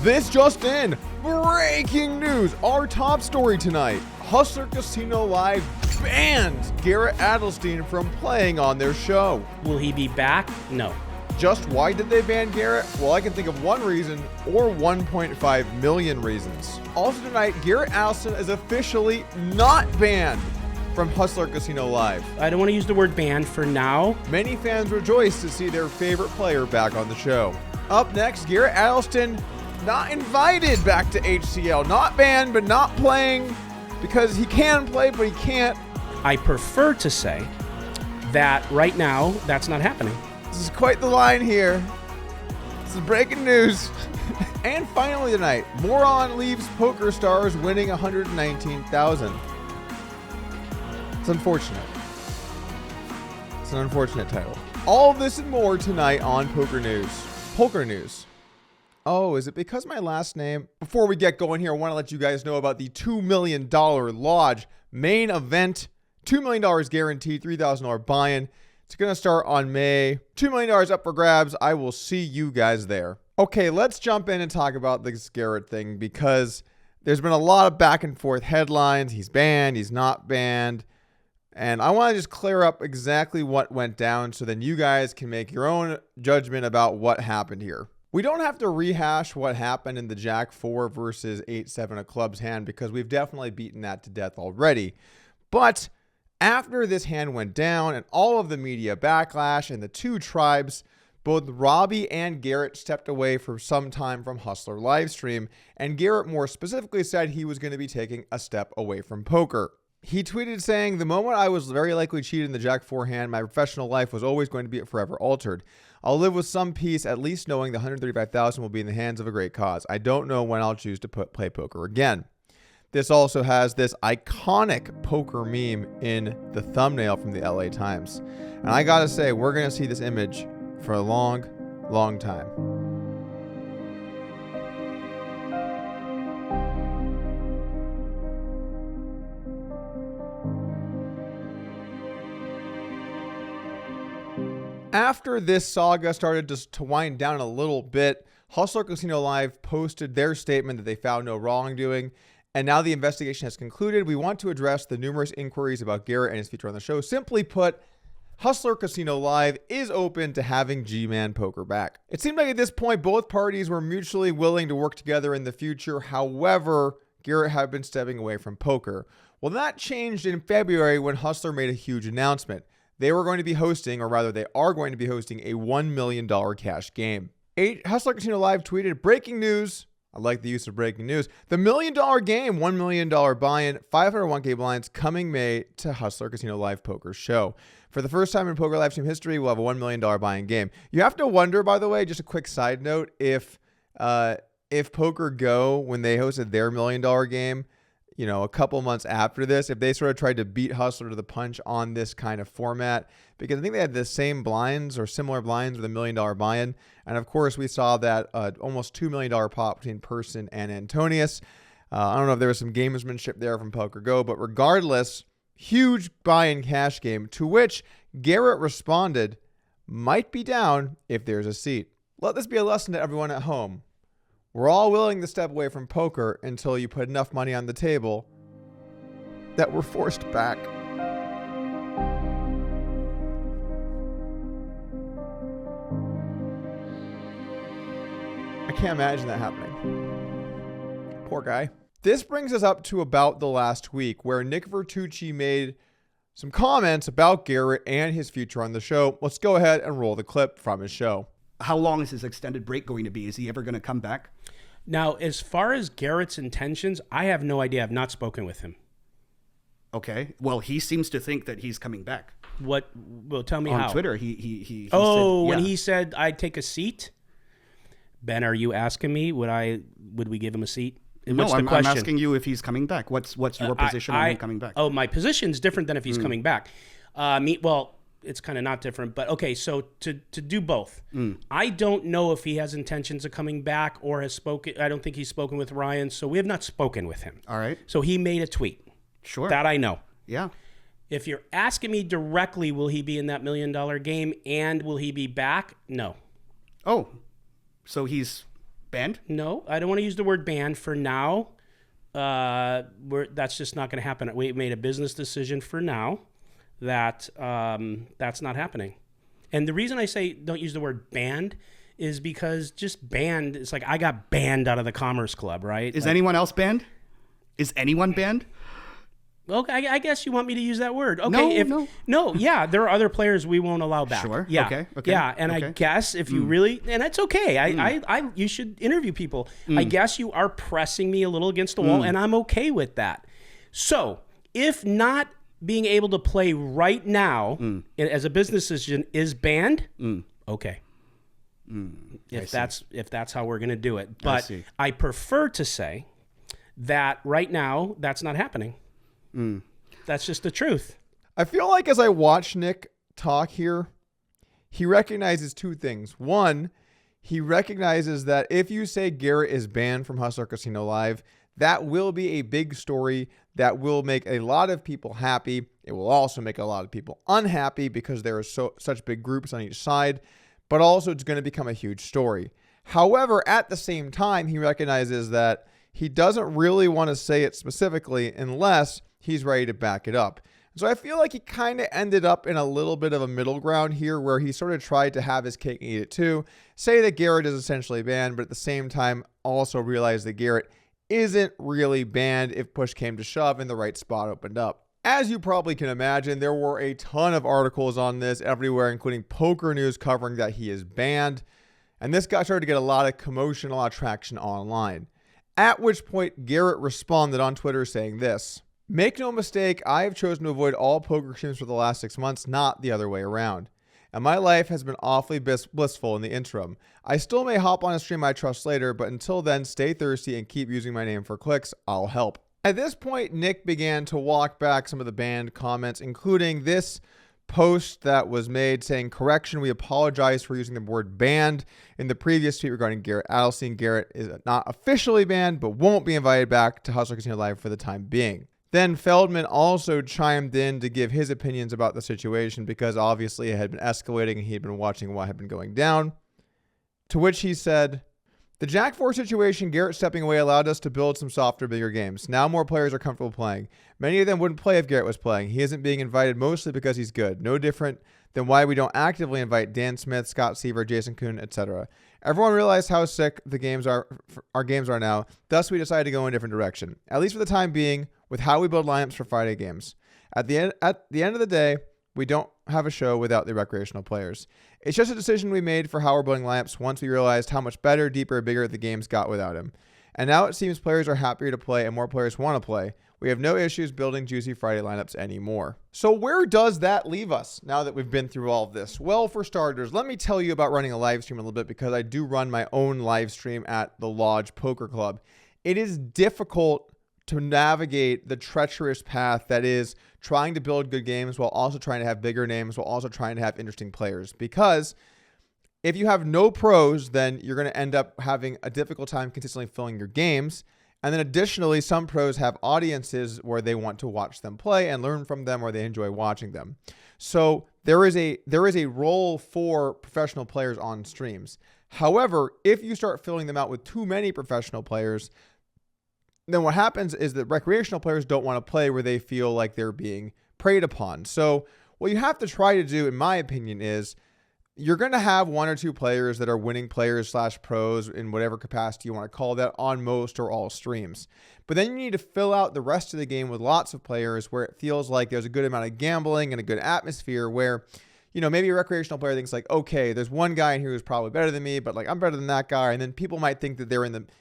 This just in, breaking news, our top story tonight. Hustler Casino Live bans Garrett Adelstein from playing on their show. Will he be back? No. Just why did they ban Garrett? Well, I can think of one reason or 1.5 million reasons. Also tonight, Garrett Adelstein is officially not banned from Hustler Casino Live. I don't want to use the word banned for now. Many fans rejoice to see their favorite player back on the show. Up next, Garrett Adelstein not invited back to HCL. Not banned, but not playing because he can play, but he can't. I prefer to say that right now, that's not happening. This is quite the line here. This is breaking news. And finally tonight, Moron leaves Poker Stars winning $119,000. It's unfortunate. It's an unfortunate title. All of this and more tonight on Poker News. Poker News. Oh, is it because my last name? Before we get going here, I want to let you guys know about the $2 million Lodge main event. $2 million guaranteed, $3,000 buy-in. It's going to start on May. $2 million up for grabs. I will see you guys there. Okay, let's jump in and talk about this Garrett thing because there's been a lot of back and forth headlines. He's banned. He's not banned. And I want to just clear up exactly what went down so then you guys can make your own judgment about what happened here. We don't have to rehash what happened in the Jack 4 versus 8-7 of clubs hand because we've definitely beaten that to death already. But after this hand went down and all of the media backlash and the two tribes, both Robbie and Garrett stepped away for some time from Hustler Livestream, and Garrett more specifically said he was going to be taking a step away from poker. He tweeted saying, "The moment I was very likely cheated in the Jack 4 hand, my professional life was always going to be forever altered. I'll live with some peace, at least knowing the $135,000 will be in the hands of a great cause. I don't know when I'll choose to play poker again." This also has this iconic poker meme in the thumbnail from the LA Times. And I gotta say, we're gonna see this image for a long, long time. After this saga started to wind down a little bit, Hustler Casino Live posted their statement that they found no wrongdoing. And now the investigation has concluded. We want to address the numerous inquiries about Garrett and his future on the show. Simply put, Hustler Casino Live is open to having G-Man Poker back. It seemed like at this point, both parties were mutually willing to work together in the future. However, Garrett had been stepping away from poker. Well, that changed in February when Hustler made a huge announcement. They were going to be hosting, or rather they are going to be hosting, a $1 million cash game. Hustler Casino Live tweeted, "Breaking news." I like the use of breaking news. The $1 million game, $1 million buy-in, 501k blinds coming May to Hustler Casino Live Poker Show. For the first time in Poker Live Stream history, we'll have a $1 million buy-in game. You have to wonder, by the way, just a quick side note, if Poker Go, when they hosted their $1 million game, you know, a couple months after this, if they sort of tried to beat Hustler to the punch on this kind of format, because I think they had the same blinds or similar blinds with $1 million buy-in. And of course, we saw that almost $2 million pop between Person and Antonius. I don't know if there was some gamesmanship there from Poker Go, but regardless, huge buy-in cash game, to which Garrett responded, "Might be down if there's a seat." Let this be a lesson to everyone at home. We're all willing to step away from poker until you put enough money on the table that we're forced back. I can't imagine that happening. Poor guy. This brings us up to about the last week where Nick Vertucci made some comments about Garrett and his future on the show. Let's go ahead and roll the clip from his show. How long is his extended break going to be? Is he ever going to come back? Now, as far as Garrett's intentions, I have no idea. I've not spoken with him. Okay. Well, he seems to think that he's coming back. What? Well, tell me on how. On Twitter, he said, when yeah. he said I'd take a seat. Ben, are you asking me would we give him a seat? No, I'm asking you if he's coming back. What's your position on him coming back? Oh, my position's different than if he's coming back. It's kind of not different, but okay. So to do both, I don't know if he has intentions of coming back or has spoken. I don't think he's spoken with Ryan, so we have not spoken with him. All right. So he made a tweet. Sure. That I know. Yeah. If you're asking me directly, will he be in that $1 million game and will he be back? No. Oh, so he's Banned? No, I don't want to use the word banned for now. That's just not going to happen. We made a business decision for now that that's not happening. And the reason I say don't use the word banned is because just banned, it's like I got banned out of the Commerce Club, right? Is anyone else banned? Is anyone banned? Okay, I guess you want me to use that word. Okay, No. Yeah, there are other players we won't allow back. Sure. Yeah. Okay. Yeah, and I guess if you really, and it's okay. You should interview people. I guess you are pressing me a little against the wall, and I'm okay with that. So, if not being able to play right now as a business decision is banned, okay. If that's how we're going to do it, but I prefer to say that right now that's not happening. That's just the truth. I feel like as I watch Nick talk here, he recognizes two things. One, he recognizes that if you say Garrett is banned from Hustler Casino Live, that will be a big story that will make a lot of people happy. It will also make a lot of people unhappy because there are such big groups on each side, but also it's going to become a huge story. However, at the same time, he recognizes that he doesn't really want to say it specifically unless he's ready to back it up. So I feel like he kind of ended up in a little bit of a middle ground here where he sort of tried to have his cake and eat it too. Say that Garrett is essentially banned, but at the same time also realize that Garrett isn't really banned if push came to shove and the right spot opened up. As you probably can imagine, there were a ton of articles on this everywhere, including Poker News covering that he is banned. And this guy started to get a lot of commotion, a lot of traction online. At which point, Garrett responded on Twitter saying this: "Make no mistake, I have chosen to avoid all poker streams for the last 6 months, not the other way around. And my life has been awfully blissful in the interim. I still may hop on a stream I trust later, but until then, stay thirsty and keep using my name for clicks. I'll help." At this point, Nick began to walk back some of the banned comments, including this post that was made saying, "Correction, we apologize for using the word banned in the previous tweet regarding Garrett Adelstein. Garrett is not officially banned, but won't be invited back to Hustler Casino Live for the time being." Then Feldman also chimed in to give his opinions about the situation because obviously it had been escalating and he had been watching what had been going down. To which he said, "The Jack 4 situation, Garrett stepping away allowed us to build some softer, bigger games. Now more players are comfortable playing. Many of them wouldn't play if Garrett was playing. He isn't being invited mostly because he's good. No different than why we don't actively invite Dan Smith, Scott Seaver, Jason Kuhn, etc. Everyone realized how sick our games are now. Thus, we decided to go in a different direction, at least for the time being, with how we build lineups for Friday games. At the end of the day, we don't have a show without the recreational players. It's just a decision we made for how we're building lineups once we realized how much better, deeper, bigger the games got without him. And now it seems players are happier to play and more players want to play. We have no issues building juicy Friday lineups anymore." So where does that leave us now that we've been through all of this? Well, for starters, let me tell you about running a live stream a little bit because I do run my own live stream at the Lodge Poker Club. It is difficult to navigate the treacherous path that is trying to build good games while also trying to have bigger names, while also trying to have interesting players. Because if you have no pros, then you're going to end up having a difficult time consistently filling your games. And then additionally, some pros have audiences where they want to watch them play and learn from them, or they enjoy watching them. So there is a role for professional players on streams. However, if you start filling them out with too many professional players, then what happens is that recreational players don't want to play where they feel like they're being preyed upon. So what you have to try to do, in my opinion, is you're going to have one or two players that are winning players / pros in whatever capacity you want to call that on most or all streams. But then you need to fill out the rest of the game with lots of players where it feels like there's a good amount of gambling and a good atmosphere where, you know, maybe a recreational player thinks like, okay, there's one guy in here who's probably better than me, but like I'm better than that guy. And then people might think that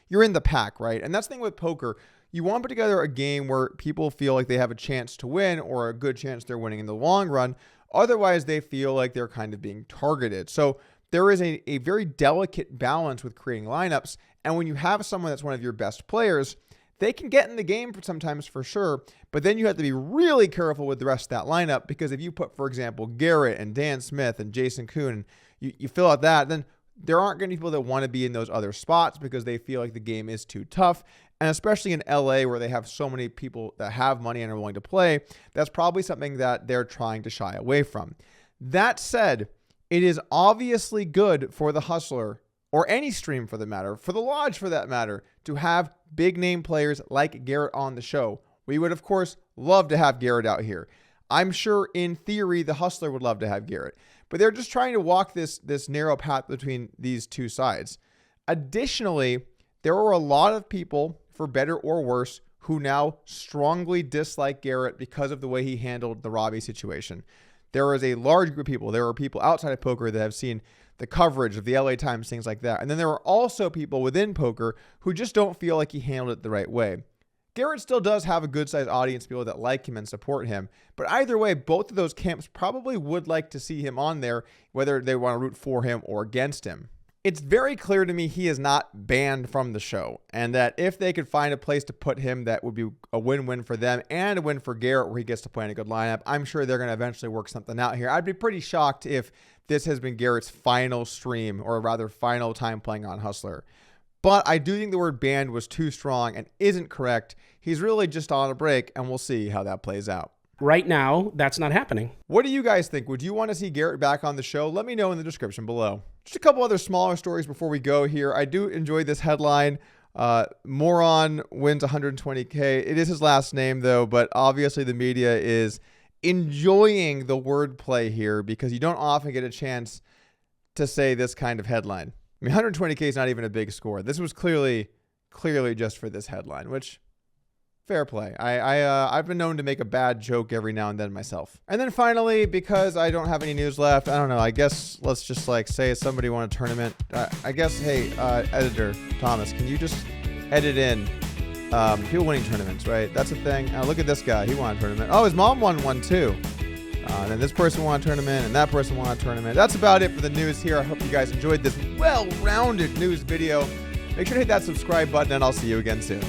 you're in the pack, right? And that's the thing with poker. You want to put together a game where people feel like they have a chance to win or a good chance they're winning in the long run. Otherwise, they feel like they're kind of being targeted. So there is a very delicate balance with creating lineups. And when you have someone that's one of your best players, they can get in the game sometimes for sure. But then you have to be really careful with the rest of that lineup, because if you put, for example, Garrett and Dan Smith and Jason Kuhn, you fill out that, then there aren't going to be people that want to be in those other spots because they feel like the game is too tough. And especially in LA, where they have so many people that have money and are willing to play, that's probably something that they're trying to shy away from. That said, it is obviously good for the hustler or any stream for the matter, for the Lodge for that matter, to have big name players like Garrett on the show. We would, of course, love to have Garrett out here. I'm sure in theory, the Hustler would love to have Garrett, but they're just trying to walk this narrow path between these two sides. Additionally, there are a lot of people, for better or worse, who now strongly dislike Garrett because of the way he handled the Robbie situation. There is a large group of people. There are people outside of poker that have seen the coverage of the LA Times, things like that. And then there are also people within poker who just don't feel like he handled it the right way. Garrett still does have a good-sized audience of people that like him and support him. But either way, both of those camps probably would like to see him on there, whether they want to root for him or against him. It's very clear to me he is not banned from the show, and that if they could find a place to put him that would be a win-win for them and a win for Garrett where he gets to play in a good lineup, I'm sure they're going to eventually work something out here. I'd be pretty shocked if this has been Garrett's final stream, or rather final time playing on Hustler. But I do think the word banned was too strong and isn't correct. He's really just on a break, and we'll see how that plays out. Right now, that's not happening. What do you guys think? Would you want to see Garrett back on the show? Let me know in the description below. Just a couple other smaller stories before we go here. I do enjoy this headline. Moron wins 120K. It is his last name, though, but obviously the media is enjoying the wordplay here because you don't often get a chance to say this kind of headline. I mean, 120K is not even a big score. This was clearly just for this headline, which... fair play. I've been known to make a bad joke every now and then myself. And then finally, because I don't have any news left, I don't know, I guess let's just like say somebody won a tournament. I guess, hey, editor Thomas, can you just edit in people winning tournaments, right? That's a thing. Look at this guy. He won a tournament. Oh, his mom won one too. And then this person won a tournament and that person won a tournament. That's about it for the news here. I hope you guys enjoyed this well-rounded news video. Make sure to hit that subscribe button and I'll see you again soon.